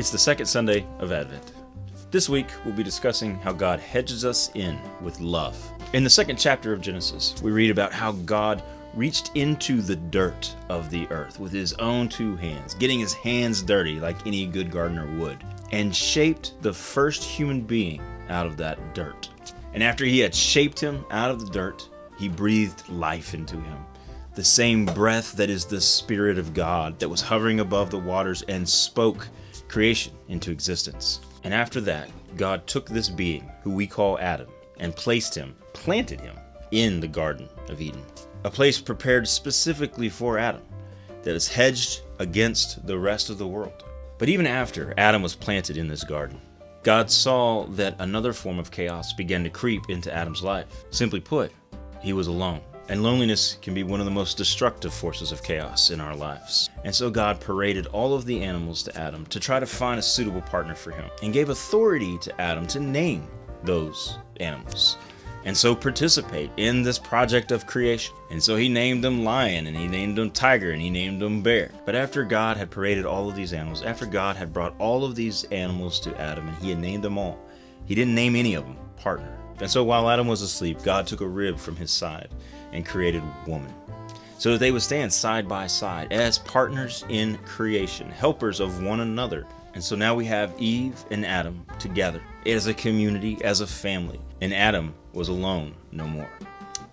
It's the second Sunday of Advent. This week, we'll be discussing how God hedges us in with love. In the second chapter of Genesis, we read about how God reached into the dirt of the earth with his own two hands, getting his hands dirty like any good gardener would, and shaped the first human being out of that dirt. And after he had shaped him out of the dirt, he breathed life into him. The same breath that is the Spirit of God that was hovering above the waters and spoke creation into existence. And after that, God took this being, who we call Adam, and planted him in the Garden of Eden, a place prepared specifically for Adam that is hedged against the rest of the world. But even after Adam was planted in this garden, God saw that another form of chaos began to creep into Adam's life. Simply put, he was alone. And loneliness can be one of the most destructive forces of chaos in our lives. And so God paraded all of the animals to Adam to try to find a suitable partner for him, and gave authority to Adam to name those animals, and so participate in this project of creation. And so he named them lion, and he named them tiger, and he named them bear. But after God had paraded all of these animals, after God had brought all of these animals to Adam and he had named them all, he didn't name any of them partner. And so while Adam was asleep, God took a rib from his side and created woman, so that they would stand side by side as partners in creation, helpers of one another. And so now we have Eve and Adam together as a community, as a family, and Adam was alone no more.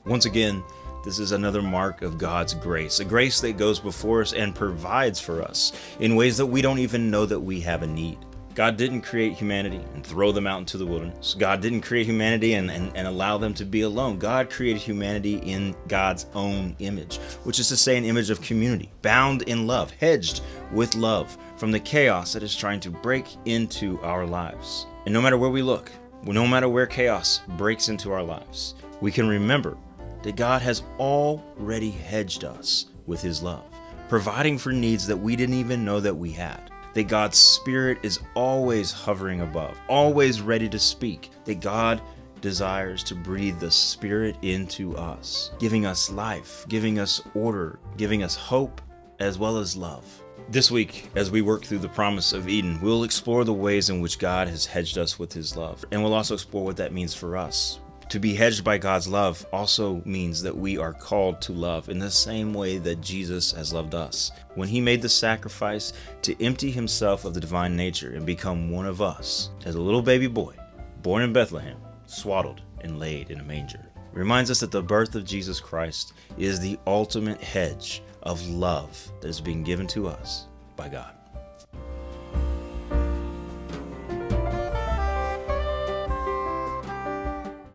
Once again, this is another mark of God's grace, a grace that goes before us and provides for us in ways that we don't even know that we have a need. God didn't create humanity and throw them out into the wilderness. God didn't create humanity and allow them to be alone. God created humanity in God's own image, which is to say an image of community, bound in love, hedged with love from the chaos that is trying to break into our lives. And no matter where we look, no matter where chaos breaks into our lives, we can remember that God has already hedged us with his love, providing for needs that we didn't even know that we had. That God's Spirit is always hovering above, always ready to speak. That God desires to breathe the Spirit into us, giving us life, giving us order, giving us hope, as well as love. This week, as we work through the promise of Eden, we'll explore the ways in which God has hedged us with his love. And we'll also explore what that means for us. To be hedged by God's love also means that we are called to love in the same way that Jesus has loved us, when he made the sacrifice to empty himself of the divine nature and become one of us, as a little baby boy, born in Bethlehem, swaddled and laid in a manger. It reminds us that the birth of Jesus Christ is the ultimate hedge of love that is being given to us by God.